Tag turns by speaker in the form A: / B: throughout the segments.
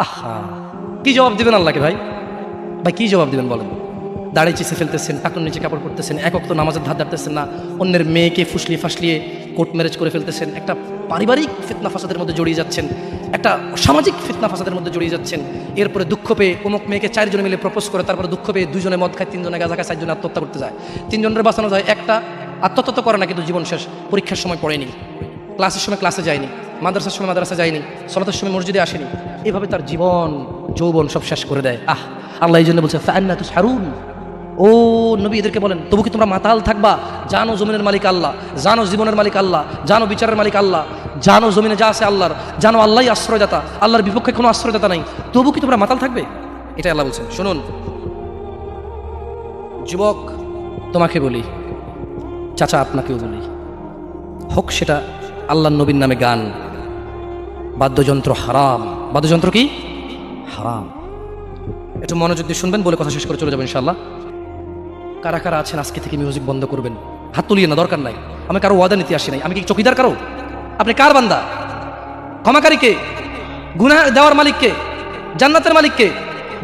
A: আহা, কি জবাব দিবেন আল্লাহকে ভাই? ভাই কি জবাব দিবেন বলেন? দাড়ি চিসে ফেলতেছেন, টাকুর নিচে কাপড় পরতেছেন, একক তো নামাজের ধার ধারতেছেন না, অন্যের মেয়েকে ফুসলিয়ে ফাসলিয়ে কোর্ট ম্যারেজ করে ফেলতেছেন, একটা পারিবারিক ফিতনা ফাসাদের মধ্যে জড়িয়ে যাচ্ছেন, একটা সামাজিক ফিতনা ফাসাদের মধ্যে জড়িয়ে যাচ্ছেন। এরপরে দুঃখ পেয়ে অমুক মেয়েকে 4 জনে মিলে প্রপোজ করে, তারপরে দুঃখ পেয়ে 2 জনে মদ খায়, 3 জনে গাঁজা খায়, 4 জনে আত্মহত্যা করতে যায়। 3 জনের বাঁচানো যায়, একটা আত্মহত্যা তো করে না, কিন্তু জীবন শেষ। পরীক্ষার সময় পড়েনি, ক্লাসের সময় ক্লাসে যায়নি, মাদ্রাসার সময় মাদ্রাসা যায়নি, সলাতের সময় মসজিদে আসেনি, এভাবে তার জীবন যৌবন সব শেষ করে দেয়। আল্লাহ এই জন্য বলছে ফাআন্না তুসহারুন, ও নবী এদেরকে বলেন তবু কি তোমরা মাতাল থাকবা? জানো জমিনের মালিক আল্লাহ, জানো জীবনের মালিক আল্লাহ, জানো বিচারের মালিক আল্লাহ, জানো জমিনে যা আছে আল্লাহর, জানো আল্লাহই আশ্রয়দাতা, আল্লাহর বিপক্ষে কোনো আশ্রয়দাতা নাই, তবু কি তোমরা মাতাল থাকবে? এটা আল্লাহ বলছেন। শুনুন যুবক, তোমাকে বলি, চাচা আপনাকেও বলি, হোক সেটা আল্লাহর নবীর নামে গান, বাদ্যযন্ত্র হারাম। বাদ্যযন্ত্র কি হারাম? একটু মনোযোগ দিয়ে শুনবেন, বলে কথা শেষ করে চলে যাবেন ইনশাআল্লাহ। কারা কারা আছেন আজকে থেকে মিউজিক বন্ধ করবেন? হাত তুলিয়ে না, দরকার নাই। আমি কারো ওয়াদা নিতে আসি নাই। আমি কি চকিদার কারো? আপনি কার বান্দা? ক্ষমাকারীকে? গুনাহ দেওয়ার মালিককে? জান্নাতের মালিককে?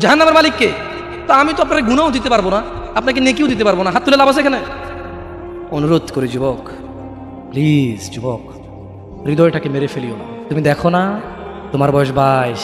A: জাহান্নামের মালিককে? তা আমি তো আপনার গুনাহও দিতে পারবো না, আপনাকে নেকিও দিতে পারবো না, হাত তুলে লাভ আছে এখানে? অনুরোধ করি যুবক, প্লিজ যুবক, হৃদয়টাকে মেরে ফেলিও না। তুমি দেখো না, তোমার বয়স 22,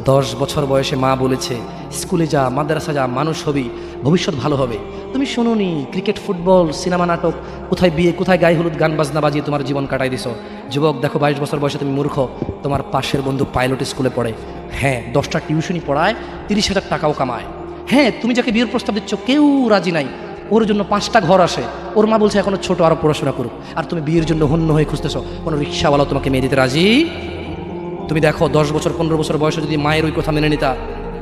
A: 10 বছর বয়সে মা বলেছে স্কুলে যা, মাদ্রাসা যা, মানুষ হবি, ভবিষ্যৎ ভালো হবে। তুমি শোনোনি ক্রিকেট, ফুটবল, সিনেমা, নাটক, কোথায় বিয়ে, কোথায় গায়ে হলুদ, গান বাজনা বাজিয়ে তোমার জীবন কাটাই দিছো। যুবক দেখো, 22 বছর বয়সে তুমি মূর্খ। তোমার পাশের বন্ধু পাইলট স্কুলে পড়ে, হ্যাঁ 10টা টিউশনই পড়ায়, 30,000 টাকাও কামায়। হ্যাঁ, তুমি যাকে বিয়ের প্রস্তাব দিচ্ছ কেউ রাজি নাই, ওর জন্য 5টা ঘর আসে, ওর মা বলছে এখনো ছোট, আরো পড়াশোনা করুক, আর তুমি বিয়ের জন্য হন্য হয়ে খুঁজতেছো। কোনো রিক্সাওয়ালা তোমাকে মেয়ে দিতে রাজি? তুমি দেখো 10 বছর 15 বছর বয়সে যদি মায়ের ওই কথা মেনে নিতা,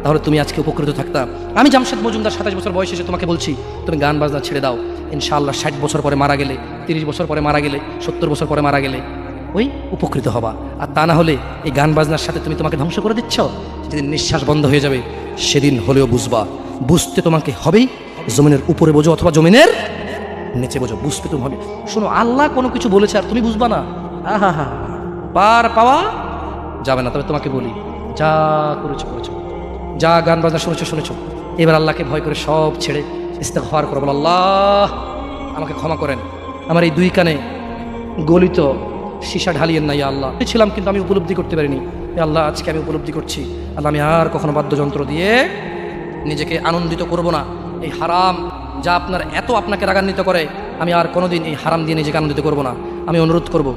A: তাহলে তুমি আজকে উপকৃত থাকতা। আমি জামশেদ মজুমদার 27 বছর বয়সে এসে তোমাকে বলছি তুমি গান বাজনা ছেড়ে দাও। ইনশাআল্লাহ 60 বছর পরে মারা গেলে, 30 বছর পরে মারা গেলে, 70 বছর পরে মারা গেলে ওই উপকৃত হবা। আর তা না হলে এই গান বাজনার সাথে তুমি তোমাকে ধ্বংস করে দিচ্ছ। যেদিন নিঃশ্বাস বন্ধ হয়ে যাবে সেদিন হলেও বুঝবা। বুঝতে তোমাকে হবেই, জমিনের উপরে বোঝো অথবা জমিনের নিচে বোঝো, বুঝতে তুমি হবে। শোনো, আল্লাহ কোনো কিছু বলেছে আর তুমি বুঝবা না, আহা পার পাওয়া যাবে না। তবে তোমাকে বলি, যা করেছো করেছো, যা গান বাজনা শুনেছো শুনেছো, এবার আল্লাহকে ভয় করে সব ছেড়ে ইস্তেগফার করো, বলো আল্লাহ আমাকে ক্ষমা করেন, আমার এই 2 কানে গলিত সীসা ঢালিয়েন না ইয়া আল্লাহ। ছিলাম কিন্তু আমি উপলব্ধি করতে পারিনি, আল্লাহ আজকে আমি উপলব্ধি করছি। আল্লাহ আমি আর কখনো বাদ্যযন্ত্র দিয়ে নিজেকে আনন্দিত করব না। এই হারাম যা আপনার এত আপনাকে রাগান্বিত করে, আমি আর কোনোদিন এই হারাম দিয়ে নিজেকে আনন্দিত করব না। আমি অনুরোধ করব,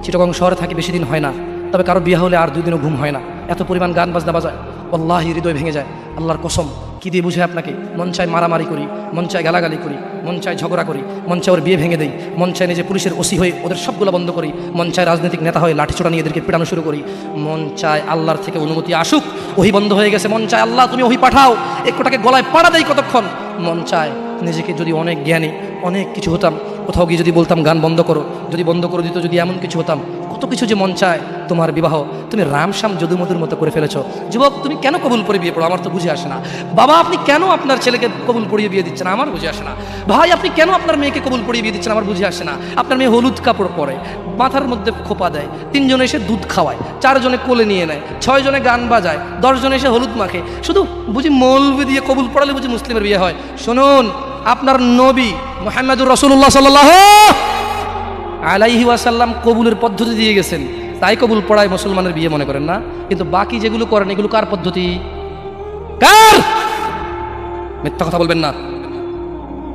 A: চিটাগং শহরে থাকি, বেশি দিন হয় না, তবে কারো বিয়ে হলে আর 2 দিনও ঘুম হয় না, এত পরিমাণ গান বাজনা বাজায়, আল্লাহি হৃদয় ভেঙে যায়। আল্লাহর কসম, কি দিয়ে বুঝে আপনাকে? মন চায় মারামারি করি, মন চায় গালাগালি করি, মন চায় ঝগড়া করি, মন চায় ওর বিয়ে ভেঙে দেই, মন চায় নিজে পুলিশের ওসি হয়ে ওদের সবগুলো বন্ধ করি, মন চায় রাজনৈতিক নেতা হয়ে লাঠিছোড়া নিয়ে এদেরকে পেটানো শুরু করি, মন চায় আল্লাহর থেকে অনুমতি আসুক, ওহি বন্ধ হয়ে গেছে, মন চায় আল্লাহ তুমি ওহি পাঠাও, একটাকে গলায় পাড়া দেয় কতক্ষণ, মন চায় নিজেকে যদি অনেক জ্ঞানী অনেক কিছু হতাম, কোথাও গিয়ে যদি বলতাম গান বন্ধ করো, যদি বন্ধ করে দিত, যদি এমন কিছু হতাম, কত কিছু যে মন চায়। তোমার বিবাহ তুমি রামশ্যাম যদুমধুর মতো করে ফেলেছো। যুবক, তুমি কেন কবুল পড়ে বিয়ে পড়ো? আমার তো বুঝে আসে না। বাবা, আপনি কেন আপনার ছেলেকে কবুল পড়িয়ে বিয়ে দিচ্ছেন? আমার বুঝে আসে না। ভাই, আপনি কেন আপনার মেয়েকে কবুল পড়িয়ে বিয়ে দিচ্ছেন? আমার বুঝে আসে না। আপনার মেয়ে হলুদ কাপড় পরে, মাথার মধ্যে খোপা দেয়, 3 জনে এসে দুধ খাওয়ায়, 4 জনে কোলে নিয়ে নেয়, 6 জনে গান বাজায়, 10 জনে এসে হলুদ মাখে, শুধু বুঝি মৌলবি দিয়ে কবুল পড়ালে বুঝি মুসলিমের বিয়ে হয়? শুনুন, আপনার নবী মুহাম্মদুর রাসূলুল্লাহ সাল্লাল্লাহু আলাইহি ওয়াসাল্লাম কবুলের পদ্ধতি দিয়ে গেছেন, তাই কবুল পড়ায় মুসলমানের বিয়ে মনে করেন না। কিন্তু বাকি যেগুলো করেন এগুলো কার পদ্ধতি? কার? মিথ্যা কথা বলবেন না।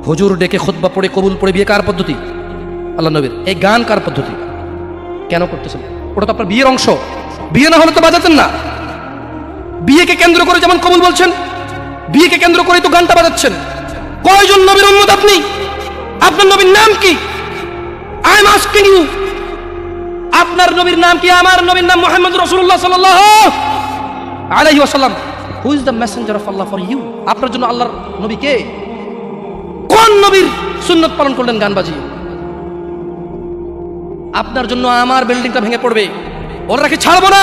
A: হুজুর ডেকে খুতবা পড়ে কবুল পড়ে বিয়ে কার পদ্ধতি? আল্লাহ নবীর। এই গান কার পদ্ধতি? কেন করতেছেন? ওটা তো আপনার বিয়ের অংশ, বিয়ে না হলে তো বাজাতেন না। বিয়েকে কেন্দ্র করে যেমন কবুল বলছেন, বিয়েকে কেন্দ্র করেই তো গানটা বাজাচ্ছেন। কয়জন নবীর উম্মত আপনি? আপনার নবীর নাম কি? আই এম আস্কিং ইউ, আপনার নবীর নাম কি? আমার নবীর নাম মুহাম্মদ রাসূলুল্লাহ সাল্লাল্লাহু আলাইহি ওয়াসাল্লাম। Who is the messenger of Allah for you? আপনার জন্য আল্লাহর নবী কে? কোন নবীর সুন্নাত পালন করলেন গান বাজিয়ে? আপনার জন্য আমার বিল্ডিংটা ভেঙে পড়বে, ওরা কি ছাড়বো না।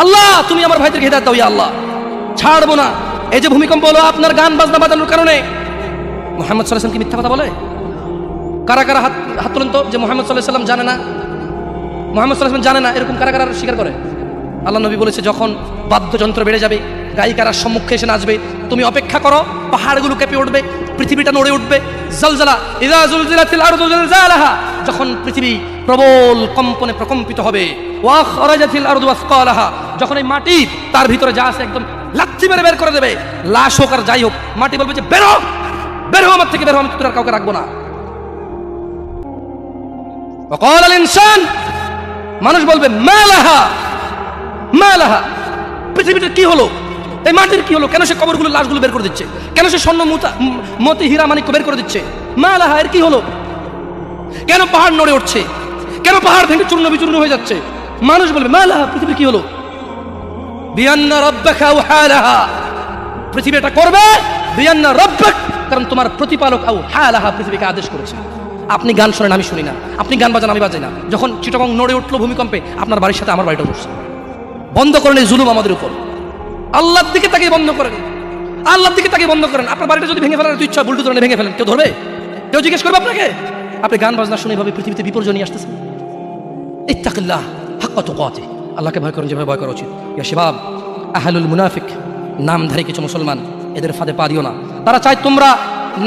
A: আল্লাহ তুমি আমার ভাইদেরকে হিদায়াত দাও ইয়া আল্লাহ, ছাড়বো না। এই যে ভূমিকম্প হলো আপনার গান বাজনা বাজানোর কারণে। মুহাম্মদ সাল্লাল্লাহু আলাইহি ওয়াসাল্লাম কি মিথ্যা কথা বলে? কারা কারা হাত তোলেন তো যে মুহাম্মদ সাল্লাল্লাহু আলাইহি ওয়াসাল্লাম জানে না, মুহাম্মদ সাল্লাল্লাহু আলাইহি ওয়াসাল্লাম জানে না, এরকম কারা কারা স্বীকার করে? আল্লাহ নবী বলেছে, যখন বাদ্যযন্ত্র বেড়ে যাবে, গায়িকারা সম্মুখে এসে নাচবে, তুমি অপেক্ষা করো, পাহাড়গুলো কেঁপে উঠবে, পৃথিবীটা নড়ে উঠবে। জালজালা ইযা যুলজিলাতিল আরদু জিলজালাহা, যখন পৃথিবী প্রবল কম্পনে প্রকম্পিত হবে। ওয়া খরাজাতিল আরদু আসকালাহা, যখন এই মাটি তার ভিতরে যা আছে একদম লাথি মেরে বের করে দেবে, লাশ হোক আর যাই হোক, মাটি বলবে যে বের হও, বের হও আমার থেকে, বের হও, আমি তোর আর কাউকে রাখবো না। ওয়া ক্বালাল ইনসান, মানুষ বলবে মা লাহা মা লাহা, পৃথিবীটা কি হলো, এই মাটির কি হলো, কেন সে কবরগুলো লাশগুলো বের করে দিচ্ছে, কেন সে স্বর্ণ মতি হীরা মানিক বের করে দিচ্ছে, মা লাহা, এর কি হলো, কেন পাহাড় নড়ে উঠছে, কেন পাহাড় ভেঙে চূর্ণ বিচূর্ণ হয়ে যাচ্ছে। মানুষ বলবে মা লাহা, পৃথিবীর কি হলো, বিআন্না রাব্বাকা আওহালাহা, পৃথিবী এটা করবে, বিআন্না রাব্বাক, কারণ তোমার প্রতিপালক আওহালাহা পৃথিবীকে আদেশ করেছে। আপনি গান শোনেন, আমি শুনি না, আপনি গান বাজান, আমি বাজাই না। যখন চিটাগং নড়ে উঠলো ভূমিকম্পে, আপনার বাড়ির সাথে আমার বাড়িটা উঠছে। বন্ধ করেন এই জুলুম আমাদের উপর, আল্লাহর দিকে তাকিয়ে বন্ধ করেন, আল্লাহর দিকে তাকিয়ে বন্ধ করেন। আপনার বাড়িটা যদি ভেঙে ফেলার ইচ্ছা, বুলডোজারে ভেঙে ফেলেন, কেউ ধরবে? কেউ জিজ্ঞেস করবে আপনাকে? আপনি গান বাজনা শুনে ভাবে পৃথিবীতে বিপর্যয় নিয়ে আসতেছেন। ইত্তাকিল্লাহ হাক্কা তুকাতিহ, আল্লাহকে ভয় করেন যেভাবে ভয় করা উচিত। ইয়া শিবাব, আহলুল মুনাফিক, নামধারী কিছু মুসলমান, এদের ফাঁদে পা দিও না। তারা চায় তোমরা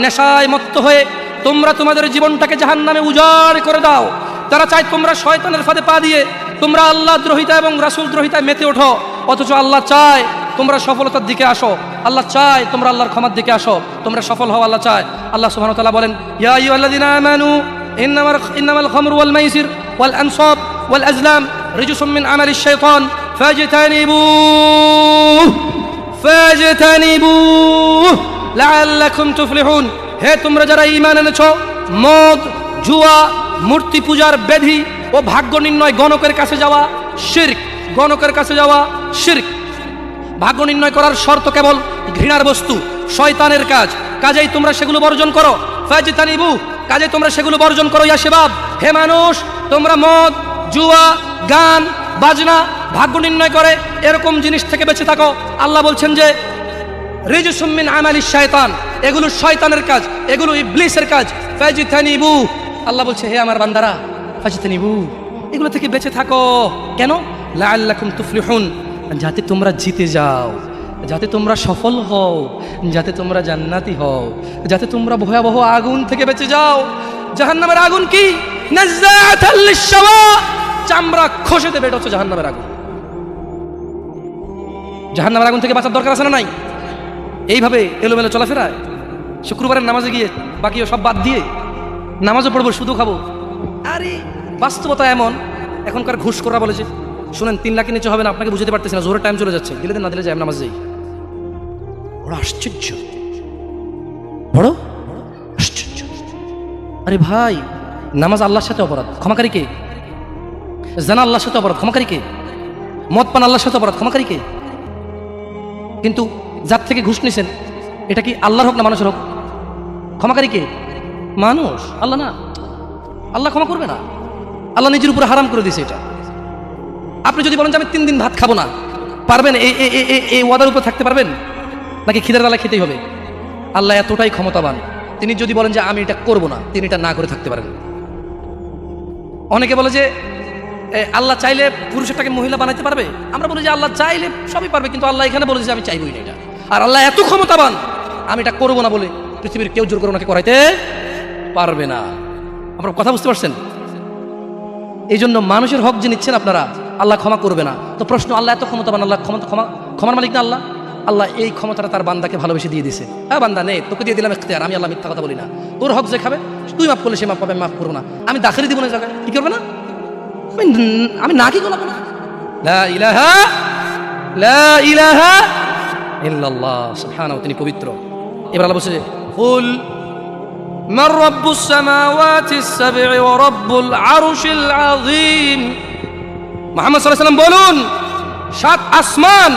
A: নেশায় মত্ত হয়ে তোমরা তোমাদের জীবনটাকে জাহান্নামে উজাড় করে দাও। তারা চায় তোমরা শয়তানের ফাঁদে পা দিয়ে তোমরা আল্লাহ দ্রোহিতা এবং রাসূল দ্রোহিতায় মেতে ওঠো, অথচ আল্লাহ চায় তোমরা সফলতার দিকে আসো, আল্লাহ চায় তোমরা আল্লাহর ক্ষমার দিকে আসো, তোমরা সফল হও, আল্লাহ চায়। আল্লাহ সুবহানাহু ওয়া তাআলা বলেন, ইয়া আইয়ুহাল্লাযীনা আমানু ইন্নামাল খামরু ওয়াল মাইসির ওয়াল আনসাব ওয়াল আজলাম রিজসুম মিন আমালিশ শাইতান ফাজতানিবুহু লাআল্লাকুম তুফলিহুন। হে তোমরা যারা ঈমান এনেছো, মদ, জুয়া, মূর্তি পূজার ব্যাধি ও ভাগ্য নির্ণয় গণকের কাছে যাওয়া শিরক, গণকের কাছে যাওয়া শিরক। ভাগ্য নির্ণয় করার শর্ত কেবল ঘৃণার বস্তু, শয়তানের কাজ, কাজেই তোমরা সেগুলো বর্জন করো। ফাজতানিবু, কাজে তোমরা সেগুলো বর্জন করো। ইয়া শিবাব, হে মানুষ, তোমরা মদ, জুয়া, গান বাজনা, ভাগ্য নির্ণয় করে এরকম জিনিস থেকে বেঁচে থাকো। আল্লাহ বলছেন যে রিজসুম মিন আমালিশ শায়তান, এগুলো শয়তানের কাজ, এগুলো ইবলিসের কাজ। ফাজতানিবু, আল্লাহ বলছে হে আমার বান্দারা, ফাজতানিবু, এগুলো থেকে বেঁচে থাকো। কেন? লাআল্লাকুম তুফলিহুন, যাতে তোমরা জিতে যাও, যাতে তোমরা সফল হও, যাতে তোমরা জান্নাতি হও, যাতে তোমরা ভয়াবহ আগুন থেকে বেঁচে যাও। জাহান্নামের আগুন কি? নাযাআতাল লিশশাওয়া, চামড়া খসে দেবে, এটা হচ্ছে জাহান্নামের আগুন। জাহান্নামের আগুন থেকে বাঁচার দরকার আছে না নাই? এইভাবে এলোমেলো চলাফেরায়, শুক্রবারের নামাজে গিয়ে বাকি সব বাদ দিয়ে নামাজও পড়বো, শুধু খাবো। আরে বাস্তবতা এমন, এখনকার ঘুষখোররা বলেছে শুনেন 3 লাখের নিচে হবে না, আপনাকে বুঝতে পারতেছি না, জোরের টাইম চলে যাচ্ছে, দিলে না দিলে যাই নামাজ যাই। বড় আশ্চর্য, বড় আশ্চর্য। আরে ভাই, নামাজ আল্লাহর সাথে অপরাধ, ক্ষমাকারী কে? জানা আল্লাহর সাথে অপরাধ, ক্ষমাকারী কে? মদ পান আল্লাহর সাথে অপরাধ, ক্ষমাকারী কে? কিন্তু যার থেকে ঘুষ নিছেন, এটা কি আল্লাহর হোক না মানুষের হোক? ক্ষমাকারী কে? মানুষ, আল্লাহ না। আল্লাহ ক্ষমা করবে না, আল্লাহ নিজের উপরে হারাম করে দিয়েছে এটা। আপনি যদি বলেন যে আমি 3 দিন ভাত খাবো না, পারবেন? এই ওয়াদার উপর থাকতে পারবেন? নাকি খিদের বেলা খেতেই হবে? আল্লাহ এতটাই ক্ষমতাবান, তিনি যদি বলেন যে আমি এটা করবো না, তিনি এটা না করে থাকতে পারেন। অনেকে বলে যে আল্লাহ চাইলে পুরুষটাকে মহিলা বানাইতে পারবে। আমরা বলি যে আল্লাহ চাইলে সবই পারবে, কিন্তু আল্লাহ এখানে বলে যে আমি চাইবই না এটা। আর আল্লাহ এত ক্ষমতাবান, আমি এটা করবো না বলে পৃথিবীর কেউ জোর করে ওনাকে করাইতে পারবে না। আপনারা কথা বুঝতে পারছেন? এই জন্য মানুষের হক যে নিচ্ছেন আপনারা, আল্লাহ ক্ষমা করবে না। তো প্রশ্ন, আল্লাহ এত ক্ষমতাবান, আল্লাহ ক্ষমার মালিক না আল্লাহ? আল্লাহ এই ক্ষমতাটা তার বান্দাকে ভালোবেসে দিয়ে দিয়েছে। হ্যাঁ বান্দা নে, তোকে দিয়ে দিলাম ইখতিয়ার, আমি আল্লাহ মিথ্যা কথা বলি না। তোর হক যে খাবে, তুই মাফ করলে সে মাফ পাবে, আমি মাফ করবো না। আমি দাখিলি দিব না জায়গায়, কি করবে না? আমি না কি গোলাবো না। লা ইলাহা ইল্লাল্লাহ, সুবহানাহু, তিনি পবিত্র। এবার আল্লাহ বলছে কুল মান রাব্বুস সামাওয়াতিস সাব'i ওয়া রাব্বুল আরশিল আযীম। মুহাম্মদ সাল্লাল্লাহু আলাইহি ওয়াসাল্লাম বলুন, 7 আসমান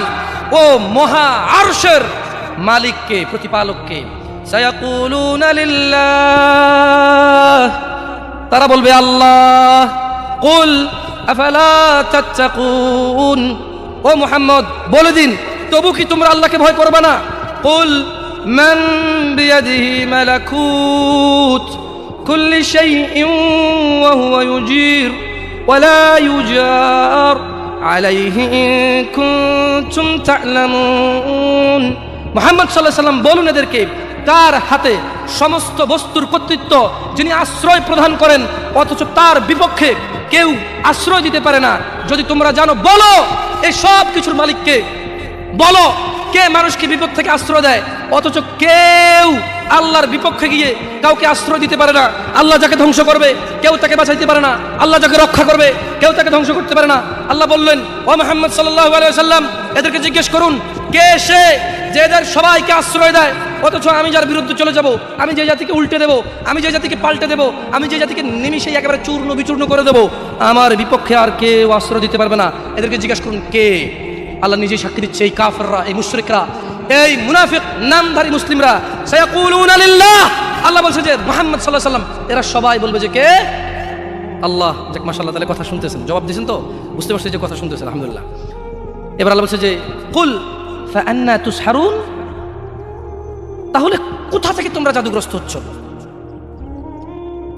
A: ও মহা আরশের মালিককে, প্রতিপালককে। সায়াকুলুনা লিল্লাহ, তারা বলবে আল্লাহ। কুল আফালা তাত্তাকুন, ও মুহাম্মদ বলে দিন, তবু কি তোমরা আল্লাহকে ভয় করবে না? কুল মান বিয়াদিহি মালাকুত কুল্লি শাইইন ওয়া হুয়া ইউজির ওয়া লা ইউজার আলাইহি ইন কুনতুম তা'লামুন। মুহাম্মদ সাল্লাল্লাহু আলাইহি ওয়াসাল্লাম বলুন এদেরকে, তার হাতে সমস্ত বস্তুর কর্তৃত্ব, যিনি আশ্রয় প্রদান করেন অথচ তার বিপক্ষে কেউ আশ্রয় দিতে পারে না। যদি তোমরা জানো বলো এই সব কিছুর মালিককে, বলো কে মানুষকে বিপদ থেকে আশ্রয় দেয় অথচ কেউ আল্লাহর বিপক্ষে গিয়ে কাউকে আশ্রয় দিতে পারে না। আল্লাহ যাকে ধ্বংস করবে কেউ তাকে বাঁচাইতে পারে না, আল্লাহ যাকে রক্ষা করবে কেউ তাকে ধ্বংস করতে পারে না। আল্লাহ বললেন, ও মুহাম্মদ সাল্লাল্লাহু আলাইহি ওয়াসাল্লাম, এদেরকে জিজ্ঞেস করুন কে সে যে এদের সবাইকে আশ্রয় দেয় অথচ আমি যার বিরুদ্ধে চলে যাব, আমি যে জাতিকে উল্টে দেব, আমি যে জাতিকে পাল্টে দেব, আমি যে জাতিকে নিমিষেই একেবারে চূর্ণ বিচূর্ণ করে দেব, আমার বিপক্ষে আর কেউ আশ্রয় দিতে পারবে না। এদেরকে জিজ্ঞেস করুন কে। আল্লাহ নিজেই সাক্ষী দিচ্ছে, এই কাফেররা, এই মুশরিকরা, এই মুনাফিক নামধারী মুসলিমরা, সায়াকুলুনা লিল্লাহ, আল্লাহ বলছে যে মুহাম্মদ সাল্লাল্লাহু আলাইহি ওয়াসাল্লাম এরা সবাই বলবে যে কে? আল্লাহ। যাক মাশাআল্লাহ, তাহলে কথা শুনতেছেন, জবাব দিয়েছেন তো, বুঝতে পারছেন যে কথা শুনতেছেন, আলহামদুলিল্লাহ। এবার আল্লাহ বলছে যে কুল ফাআন্না তুসহারুন, তাহলে কোথা থেকে তোমরা জাদুগ্রস্ত হচ্ছ?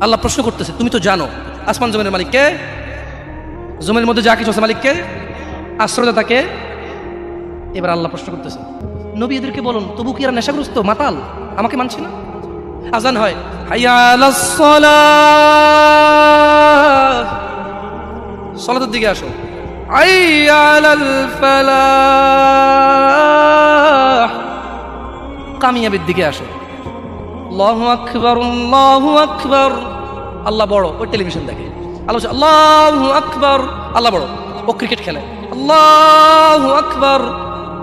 A: আল্লাহ প্রশ্ন করতেছে, তুমি তো জানো আসমান জমিনের মালিক কে, জমির মধ্যে যা কিছু আছে মালিক কে, আশ্রয়দাতা কে। এবার আল্লাহ প্রশ্ন করতেছে, নবী এদেরকে বলুন, তবু কি এরা নেশাগ্রস্ত, মাতাল, আমাকে মানছে না? আজান হয়, হাইয়া আলাস সালাহ, সালাতের দিকে আসো, হাইয়া আলাল ফালাহ, কামিয়াবির দিকে আসো, আল্লাহু আকবার, আল্লাহু আকবার, আল্লাহ বড়। ওই টেলিভিশন দেখে, আল্লাহ বলছে আল্লাহু আকবার, আল্লাহ বড়। ও ক্রিকেট খেলে, আল্লাহু আকবার,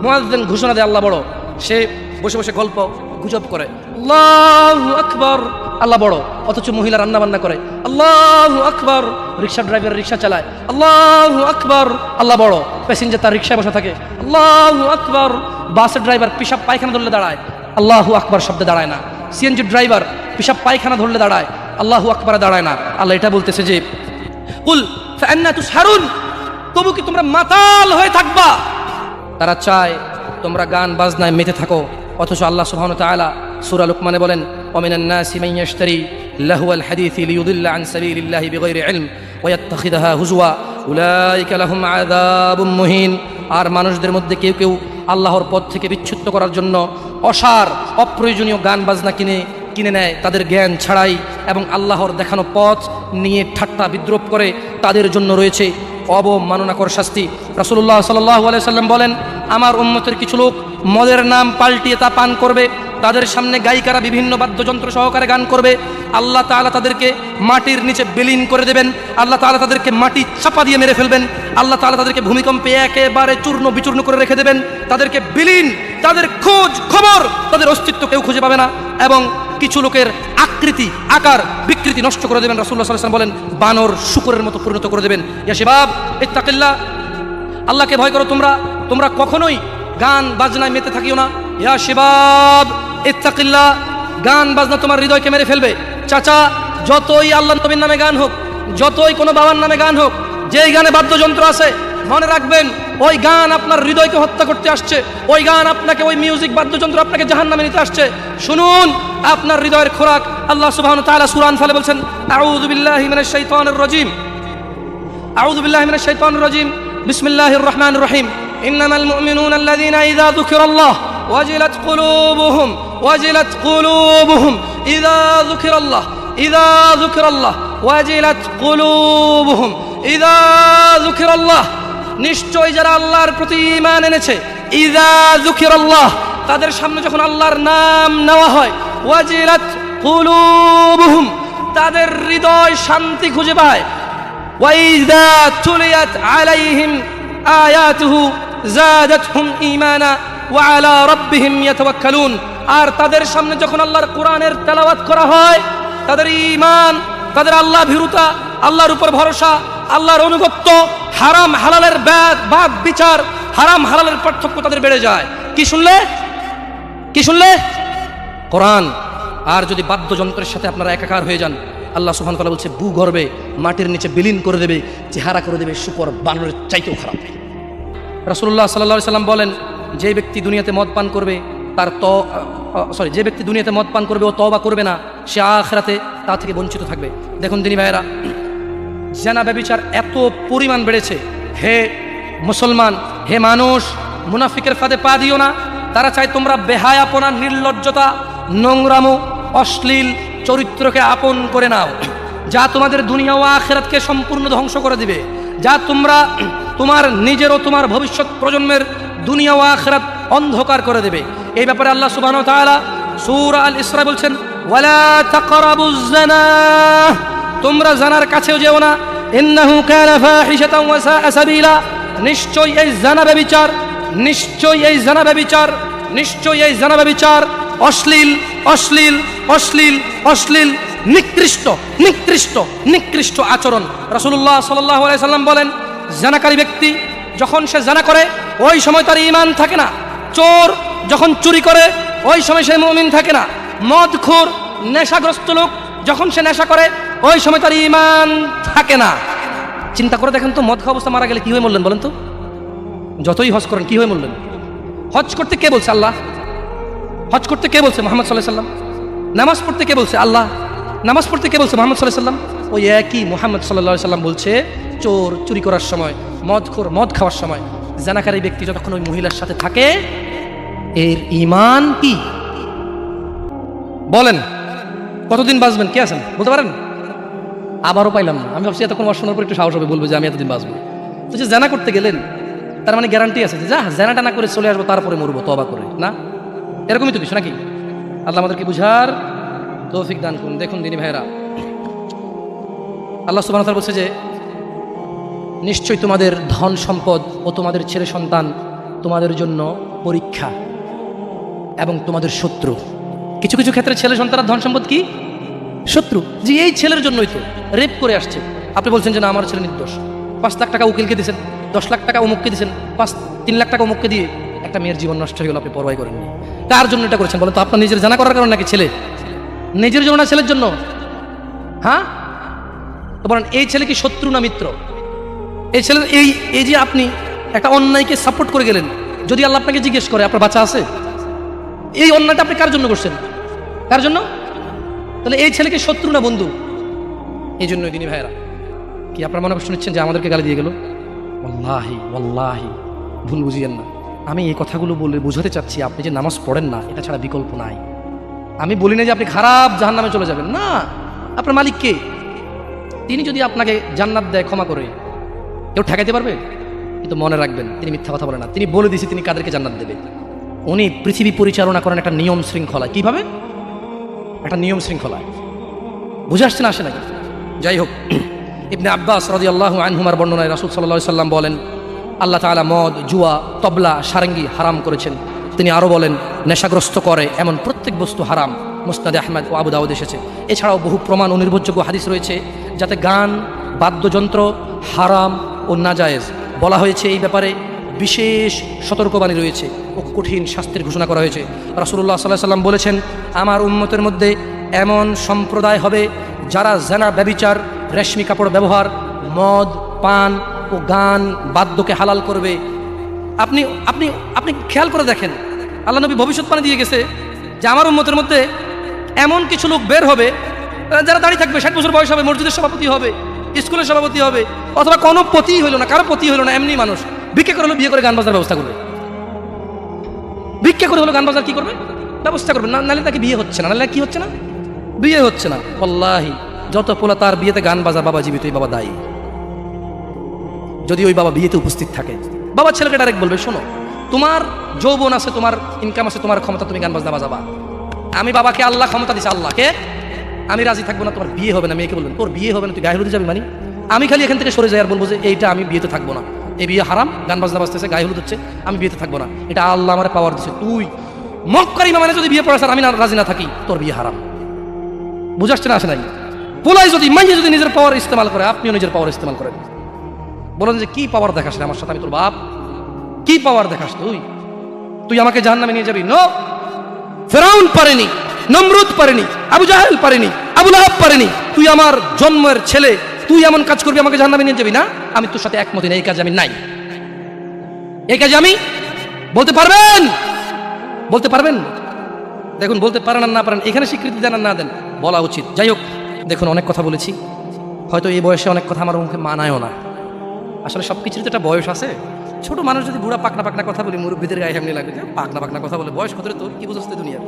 A: মুয়াজ্জিন ঘোষণা দেয় আল্লাহ বড়। সে বসে বসে গল্প গুজব করে, আল্লাহু আকবার, আল্লাহ বড়। অথচ মহিলা রান্না বান্না করে, আল্লাহু আকবার। রিক্সা ড্রাইভার রিক্সা চালায়, আল্লাহু আকবার, আল্লাহ বড়। প্যাসেঞ্জার তার রিক্সায় বসে থাকে, আল্লাহু আকবার। বাসের ড্রাইভার পিশাব পায়খানা ধরলে দাঁড়ায়, আল্লাহু আকবার শব্দে দাঁড়ায় না। সিএনজি ড্রাইভার পিশাব পায়খানা ধরলে দাঁড়ায়, আল্লাহু আকবার দাঁড়ায় না। আল্লাহ এটা বলতেছে যে কুল ফাআন্না তুসহারুন, তবু কি তোমরা মাতাল হয়ে থাকবা? তারা চায় তোমরা গান বাজনায় মেতে থাকো, অথচ আল্লাহ সুবহানাহু ওয়া তাআলা সূরা লুকমানে বলেন, ওয়ামিনান নাসি মান ইয়াশতারি লাহুয়াল হাদিসি লিয়ুদিল্লা আন সাবিলিল্লাহি বিগাইরি ইলম ওয়া ইয়াত্তাখিযুহা হুজওয়া উলাইকা লাহুম আযাবুম মুহিন। আর মানুষদের মধ্যে কেউ কেউ আল্লাহর পথ থেকে বিচ্যুত করার জন্য অসার অপ্রয়োজনীয় গান বাজনা কিনে নেয় তাদের জ্ঞান ছাড়াই, এবং আল্লাহর দেখানো পথ নিয়ে ঠাট্টা বিদ্রুপ করে, তাদের জন্য রয়েছে অবমাননাকর শাস্তি। রাসূলুল্লাহ সাল্লাল্লাহু আলাইহি ওয়াসাল্লাম বলেন, আমার উম্মতের কিছু লোক মদের নাম পাল্টিয়ে তা পান করবে, তাদের সামনে গায়িকারা বিভিন্ন বাদ্যযন্ত্র সহকারে গান করবে, আল্লাহ তাআলা তাদেরকে মাটির নিচে বিলীন করে দেবেন, আল্লাহ তাআলা তাদেরকে মাটি চাপা দিয়ে মেরে ফেলবেন, আল্লাহ তাআলা তাদেরকে ভূমিকম্পে একেবারে চূর্ণ বিচূর্ণ করে রেখে দেবেন, তাদেরকে বিলীন, তাদের খোঁজ খবর, তাদের অস্তিত্ব কেউ খুঁজে পাবে না, এবং কিছু লোকের আকৃতি আকার বিকৃতি নষ্ট করে দেবেন। রাসূলুল্লাহ সাল্লাল্লাহু আলাইহি ওয়াসাল্লাম বলেন, বানর শুকরের মতো পরিণত করে দেবেন। ইয়া শাবাব ইত্তাকিল্লাহ, আল্লাহকে ভয় করো তোমরা, তোমরা কখনোই গান বাজনায় মেতে থাকিও না। ইয়া শাবাব ইত্তাকিল্লাহ, গান বাজনা তোমার হৃদয়কে মেরে ফেলবে। চাচা, যতই আল্লাহর নবীর নামে গান হোক, যতই কোনো বাবার নামে গান হোক, যেই গানে বাদ্যযন্ত্র আছে, মনে রাখবেন ওই গান আপনার হৃদয়কে হত্যা করতে আসছে, ওই গান আপনাকে, ওই মিউজিক বাদ্যযন্ত্র আপনাকে জাহান্নামে নিতে আসছে। শুনুন, আপনার হৃদয়ের খোরাক আল্লাহ সুবহানাহু ওয়া তাআলা সূরা আনফালে বলছেন, আউযু বিল্লাহি মিনাশ শাইতানির রাজীম, আউযু বিল্লাহি মিনাশ শাইতানির রাজীম, বিসমিল্লাহির রহমানির রহিম, ইন্নামাল মুমিনুনা আল্লাযীনা ইযা যুকিরাল্লাহ ওয়াজিলাত কুলুবুহুম, ওয়াজিলাত কুলুবুহুম ইযা যুকিরাল্লাহ, ইযা যুকিরাল্লাহ ওয়াজিলাত কুলুবুহুম ইযা যুকিরাল্লাহ। নিশ্চয় যারা আল্লাহর প্রতি ঈমান এনেছে, ইযা যুকিরাল্লাহ, তাদের সামনে যখন আল্লাহর নাম নেওয়া হয়, ওয়াজিলাত কুলুবুহুম, তাদের হৃদয় শান্তি খুঁজে পায়, ওয়া ইযা তুলিয়াত আলাইহিম আয়াতুহু যাদাতহুম ঈমানা ওয়া আলা রাব্বিহিম ইয়াতাওয়াক্কালুন। আর তাদের সামনে যখন আল্লাহর কোরআনের তেলাওয়াত করা হয়, তাদের ঈমান, তাদের আল্লাহ ভীরুতা, আল্লাহর উপর ভরসা, আল্লাহর অনুগত্য, হারাম হালালের বাদ বিচার, হারাম হালালের পার্থক্য তাদের বেড়ে যায়। কি শুনলে? কি শুনলে? কোরআন। আর যদি বাদ্যযন্ত্রের সাথে আপনারা একাকার হয়ে যান, আল্লাহ সুবহানাহু ওয়া তাআলা বলছে ভূগর্ভে মাটির নিচে বিলীন করে দেবে, চেহারা করে দেবে শুকর বানরের চাইতেও খারাপ। রাসূলুল্লাহ সাল্লাল্লাহু আলাইহি সাল্লাম বলেন, যে ব্যক্তি দুনিয়াতে মদ পান করবে যে ব্যক্তি দুনিয়াতে মদ পান করবে ও তওবা করবে না, সে আখিরাতে তা থেকে বঞ্চিত থাকবে। দেখুন দিনী ভাইয়েরা, জিনা ব্যভিচার এত পরিমাণ বেড়েছে, হে মুসলমান, হে মানুষ, মুনাফিকের ফাঁদে পা দিও না। তারা চায় তোমরা বেহায়াপনা, নির্লজ্জতা, নোংরামো, অশ্লীল চরিত্রকে আপন করে নাও, যা তোমাদের দুনিয়া ও আখিরাতকে সম্পূর্ণ ধ্বংস করে দিবে, যা তোমার নিজের ও তোমার ভবিষ্যৎ প্রজন্মের দুনিয়া ও আখিরাত অন্ধকার করে দেবে। এই ব্যাপারে আল্লাহ সুবহানাহু ওয়া তাআলা সূরা আল ইসরা বলছেন, ওয়ালা তাকরাবুজ জিনা, তোমরা জানার কাছেও যেও না, ইন্নাহু কানা ফাহিশাতাও ওয়া সাআ সাবিলা, নিশ্চয়ই এই জানা ব্যভিচার, নিশ্চয়ই এই জানা ব্যভিচার, নিশ্চয়ই এই জানা ব্যভিচার অশ্লীল, অশ্লীল, অশ্লীল, অশ্লীল, নিকৃষ্ট, নিকৃষ্ট, নিকৃষ্ট আচরণ। রাসূলুল্লাহ সাল্লাল্লাহু আলাইহি সাল্লাম বলেন, জানাকারী ব্যক্তি যখন সে জানা করে ওই সময় তার ঈমান থাকে না। চোর যখন চুরি করে ওই সময় সে মুমিন থাকে না। মদখোর, নেশাগ্রস্ত লোক যখন সে নেশা করে ওই সময় তার ঈমান থাকে না। চিন্তা করে দেখেন তো, মদ খাওয়া অবস্থা মারা গেলে কি হয়ে মরলেন বলেন তো? যতই হজ করেন কি হয়ে মরলেন? হজ করতে কে বলছে? আল্লাহ। হজ করতে কে বলছে? মুহাম্মদ সাল্লাল্লাহু আলাইহি সাল্লাম। নামাজ পড়তে কে বলছে? আল্লাহ। নামাজ পড়তে কে বলছে? মুহাম্মদ সাল্লাল্লাহু আলাইহি সাল্লাম। ওই একই মুহাম্মদ সাল্লাল্লাহু আলাইহি সাল্লাম বলছে, চোর চুরি করার সময়, মদখোর মদ খাওয়ার সময়, জানাকারী ব্যক্তি যতক্ষণ ওই মহিলার সাথে থাকে এর ঈমান কি? বলেন কতদিন বাঁচবেন? কে আছেন বলতে পারেন? আবারও পাইলাম না। আমি ভাবছি এতক্ষণ ওয়াজ শোনার পর একটু সাহস হবে, বলবো যে আমি এতদিন বাঁচবো। তো যে জানা করতে গেলেন তার মানে গ্যারান্টি আছে যে যা জানাটা না করে চলে আসবো, তারপরে মরবো তওবা করে? না, এরকমই তো কিছু নাকি? আল্লাহ আমাদেরকে বুঝার তৌফিক দান করুন। দেখুন দিনী ভাইরা, আল্লাহ সুবহানাহু ওয়া তাআলা বলছে যে নিশ্চয়ই তোমাদের ধন সম্পদ ও তোমাদের ছেলে সন্তান তোমাদের জন্য পরীক্ষা এবং তোমাদের শত্রু। কিছু কিছু ক্ষেত্রে ছেলে সন্তানের ধন সম্পদ কি? শত্রু। যে এই ছেলের জন্যই তো রেপ করে আসছে, আপনি বলছেন যে না আমার ছেলে নির্দোষ। 5 লাখ টাকা উকিলকে দিয়েছেন, 10 লাখ টাকা অমুককে দিয়েছেন, 3 লাখ টাকা অমুককে দিয়ে একটা মেয়ের জীবন নষ্ট হয়ে গেল, আপনি পরোয়াই করেননি। কার জন্য এটা করেছেন বলেন তো? আপনার নিজের জানা করার কারণে নাকি ছেলে? নিজের জন্য না ছেলের জন্য? হ্যাঁ, তো বলেন এই ছেলে কি শত্রু না মিত্র? এই ছেলে এই যে আপনি একটা অন্যায়কে সাপোর্ট করে গেলেন, যদি আল্লাহ আপনাকে জিজ্ঞেস করে আপনার বাচ্চা আছে, এই অন্যায়টা আপনি কার জন্য করছেন? কার জন্য? তাহলে এই ছেলেকে শত্রু না বন্ধু? এই জন্যই দিনী ভাইয়েরা, কি আপনার মনে কষ্ট নিচ্ছেন যে আমাদেরকে গালি দিয়ে গেল? ওয়াল্লাহি ওয়াল্লাহি ভুল বুঝিয়েন না। আমি এই কথাগুলো বলে বোঝাতে চাচ্ছি, আপনি যে নামাজ পড়েন না এটা ছাড়া বিকল্প নাই। আমি বলি না যে আপনি খারাপ জাহান্নামে চলে যাবেন, না। আপনার মালিক কে? তিনি যদি আপনাকে জান্নাত দেয়, ক্ষমা করে, কেউ ঠেকাইতে পারবে? কিন্তু মনে রাখবেন, তিনি মিথ্যা কথা বলেন না। তিনি বলে দিয়েছে তিনি কাদেরকে জান্নাত দেবে। উনি পৃথিবী পরিচালনা করেন একটা নিয়ম শৃঙ্খলা। কিভাবে? একটা নিয়ম শৃঙ্খলায়। বুঝে আসছে না? আসে নাকি? যাই হোক, ইবনে আব্বাস রাদিয়াল্লাহু আনহুমার বর্ণনায় রাসূল সাল্লাল্লাহু আলাইহি সাল্লাম বলেন, আল্লাহ তাআলা মদ, জুয়া, তবলা, সারেঙ্গি হারাম করেছেন। তিনি আরও বলেন, নেশাগ্রস্ত করে এমন প্রত্যেক বস্তু হারাম। মুসনাদে আহমদ ও আবু দাউদ এসেছে। এছাড়াও বহু প্রমাণ ও নির্ভরযোগ্য হাদিস রয়েছে যাতে গান, বাদ্যযন্ত্র হারাম ও নাজায়েজ বলা হয়েছে। এই ব্যাপারে বিশেষ সতর্কবাণী রয়েছে ও কঠিন শাস্তির ঘোষণা করা হয়েছে। রাসূলুল্লাহ সাল্লাল্লাহু আলাইহি সাল্লাম বলেছেন, আমার উম্মতের মধ্যে এমন সম্প্রদায় হবে যারা জেনা, ব্যভিচার, রেশমি কাপড় ব্যবহার, মদ পান ও গান বাদ্যকে হালাল করবে। আপনি আপনি আপনি খেয়াল করে দেখেন, আল্লাহ নবী ভবিষ্যৎবাণী দিয়ে গেছে যে আমার উম্মতের মধ্যে এমন কিছু লোক বের হবে যারা দাঁড়িয়ে থাকবে, 60 বছর বয়স হবে, মসজিদের সভাপতি হবে, স্কুলের সভাপতি হবে, অথবা কোনো পতি হইল না, কারো পতি হইল না, এমনি মানুষ ভিক্ষা করে হলো বিয়ে করে গান বাজার ব্যবস্থা করবে। ভিক্ষা করে হলো গান বাজার কি করবে? ব্যবস্থা করবে। না, নাহলে তাকে বিয়ে হচ্ছে না। নাহলে কি হচ্ছে না? বিয়ে হচ্ছে না। ওয়াল্লাহি যত পোলা তার বিয়েতে গান বাজার, বাবা জীবিত, এই বাবা দায়ী। যদি ওই বাবা বিয়েতে উপস্থিত থাকে, বাবা ছেলেকে ডাইরেক্ট বলবে, শোনো, তোমার যৌবন আছে, তোমার ইনকাম আছে, তোমার ক্ষমতা, তুমি গান বাজনা বাজাবা। আমি বাবাকে আল্লাহ ক্ষমতা দিছে, আল্লাহকে আমি রাজি থাকবো না, তোমার বিয়ে হবে না। মেয়েকে বলবেন তোর বিয়ে হবে না, তুই গায়ে হলুদে যাবি। মানে আমি খালি এখান থেকে সরে যাই আর বলবো যে এইটা আমি বিয়েতে থাকবো না, এই বিয়ে হারাম, গান বাজনা বাজতেছে, গায়ে হলুদ হচ্ছে, আমি বিয়েতে থাকবো না, এটা আল্লাহ আমার পাওয়ার দিচ্ছে। তুই মক্কার ইমাম যদি বিয়ে পড়াস আর আমি রাজি না থাকি, তোর বিয়ে হারাম। বুঝাচ্ছে না? আসে নাই? পোলাই যদি মাইয়ে যদি নিজের পাওয়ার ইস্তেমাল করে, আপনিও নিজের পাওয়ার ইস্তেমাল করেন। বলেন যে কি পাওয়ার দেখাস আমার সাথে? আমি তোর বাপ, কি পাওয়ার দেখাস তুই? তুই আমাকে জাহান্নামে নিয়ে যাবি? নো, ফেরাউন পারেনি, নমরুদ পারেনি, আবু জাহেল পারেনি, আবু লাহাব পারেনি। তুই আমার জন্মের ছেলে, তুই এমন কাজ করবি আমাকে জাহান্নামে নিয়ে যাবি? না, আমি তোর সাথে একমত না, এই কাজে আমি নাই। এই কাজে আমি বলতে পারবেন? বলতে পারবেন? দেখুন, বলতে পারেন আর না পারেন, এখানে স্বীকৃতি দেন আর না দেন, বলা উচিত। যাই হোক, দেখুন অনেক কথা বলেছি, হয়তো এই বয়সে অনেক কথা আমার মুখে মানায়ও না। আসলে সব কিছুর তো একটা বয়স আছে। ছোট মানুষ যদি বুড়া পাকনা পাকনা কথা বলি, মুরব্বীদের গায়ে এমনি লাগবে, পাকনা পাকনা কথা বলে, বয়স কত রে তোর, কি বুঝতে দুনিয়ার,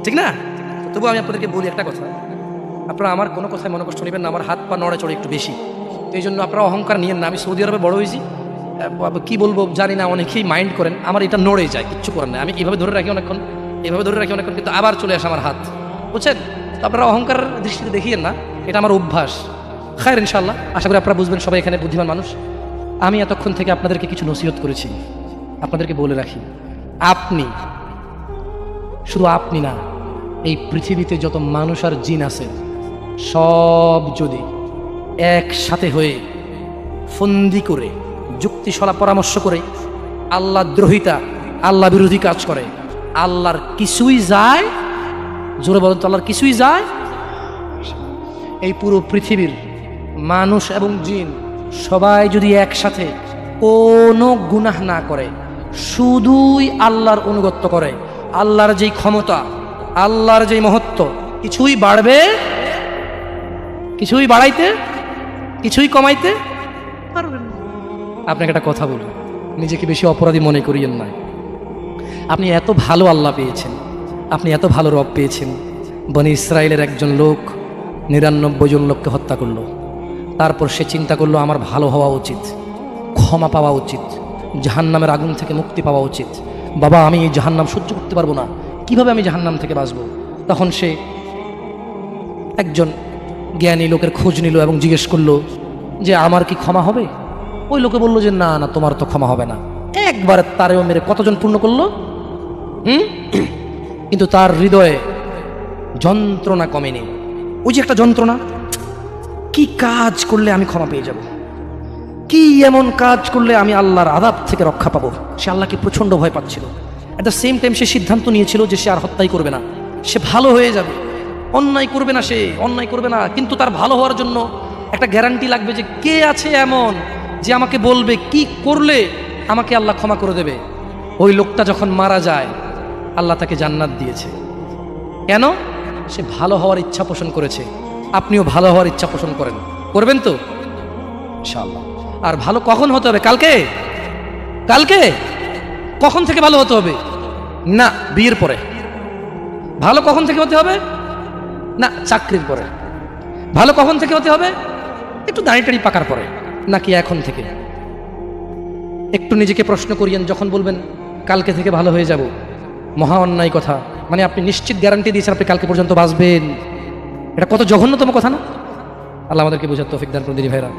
A: ঠিক না? তবু আমি আপনাদেরকে বলি একটা কথা, আপনারা আমার কোনো কথায় মনে কষ্ট নেবেন না, আমার হাত পা নড়ে চড়ে একটু বেশি, তো এই জন্য আপনারা অহংকার নিয়েন না। আমি সৌদি আরবে বড় হয়েছি, কি বলবো জানি না, অনেকেই মাইন্ড করেন, আমার এটা নড়ে যায়, কিচ্ছু করার নেই, আমি এইভাবে ধরে রাখি অনেকক্ষণ, এইভাবে ধরে রাখি অনেকক্ষণ, কিন্তু আবার চলে আসে আমার হাত, বুঝছেন? তো আপনারা অহংকার দৃষ্টিতে দেখিয়েন না, এটা আমার অভ্যাস। খায়ের ইনশাল্লাহ, আশা করি আপনারা বুঝবেন, সবাই এখানে বুদ্ধিমান মানুষ। আমি এতক্ষণ থেকে আপনাদেরকে কিছু নসিহত করেছি, আপনাদেরকে বলে রাখি, আপনি, শুধু আপনি না, এই পৃথিবীতে যত মানুষ আর জিন আছে সব যদি একসাথে হয়ে ফন্দি করে যুক্তি সলা পরামর্শ করে আল্লাহ দ্রোহিতা, আল্লাহ বিরোধী কাজ করে, আল্লাহর কিছুই যায়, জোরে বলেন তো, আল্লাহর কিছুই যায়। এই পুরো পৃথিবীর মানুষ এবং জিন সবাই যদি একসাথে কোনো গুনাহ না করে, শুধুই আল্লাহর অনুগত্য করে, আল্লাহর যেই ক্ষমতা, আল্লাহর যেই মহত্ব, কিছুই বাড়বে, কিছুই বাড়াইতে, কিছুই কমাইতে পারবেন না। আপনাকে একটা কথা বলি, নিজেকে বেশি অপরাধী মনে করিয়েন না। আপনি এত ভালো আল্লাহ পেয়েছেন, আপনি এত ভালো রব পেয়েছেন। বনি ইসরায়েলের একজন লোক 99 জন লোককে হত্যা করলো, তারপর সে চিন্তা করলো আমার ভালো হওয়া উচিত, ক্ষমা পাওয়া উচিত, জাহান্নামের আগুন থেকে মুক্তি পাওয়া উচিত। বাবা, আমি এই জাহান্নাম সহ্য করতে পারবো না, কিভাবে আমি জাহান্নাম থেকে বাঁচবো? তখন সে একজন জ্ঞানী লোকের খোঁজ নিল এবং জিজ্ঞেস করলো যে আমার কি ক্ষমা হবে? ওই লোকে বললো যে না না, তোমার তো ক্ষমা হবে না। একবার তারেও মেরে কতজন পূর্ণ করলো? কিন্তু তার হৃদয়ে যন্ত্রণা কমেনি। ওই যে একটা যন্ত্রণা, কি কাজ করলে আমি ক্ষমা পেয়ে যাব, কি এমন কাজ করলে আমি আল্লাহর আযাব থেকে রক্ষা পাবো। সে আল্লাহকে প্রচণ্ড ভয় পাচ্ছিল। অ্যাট দ্য সেম টাইম সে সিদ্ধান্ত নিয়েছিল যে সে আর হত্যাই করবে না, সে ভালো হয়ে যাবে, অন্যায় করবে না, সে অন্যায় করবে না। কিন্তু তার ভালো হওয়ার জন্য একটা গ্যারান্টি লাগবে যে কে আছে এমন যে আমাকে বলবে কি করলে আমাকে আল্লাহ ক্ষমা করে দেবে। ওই লোকটা যখন মারা যায়, আল্লাহ তাকে জান্নাত দিয়েছে। কেন? সে ভালো হওয়ার ইচ্ছা পোষণ করেছে। আপনিও ভালো হওয়ার ইচ্ছা পোষণ করেন, করবেন তো ইনশাআল্লাহ। আর ভালো কখন হতে হবে? কালকে? কালকে কখন থেকে ভালো হতে হবে? না বিয়ের পরে। ভালো কখন থেকে হতে হবে? না চাকরির পরে। ভালো কখন থেকে হতে হবে? একটু দাঁড়ি টাড়ি পাকার পরে, নাকি এখন থেকে? একটু নিজেকে প্রশ্ন করিয়েন, যখন বলবেন কালকে থেকে ভালো হয়ে যাব, মহা অন্যায় কথা। মানে আপনি নিশ্চিত গ্যারান্টি দিয়েছেন আপনি কালকে পর্যন্ত বাঁচবেন। এটা কত জঘন্যতম কথা না? আল্লাহ আমাদেরকে বোঝার তৌফিক দান করুন দিদি ভাইরা।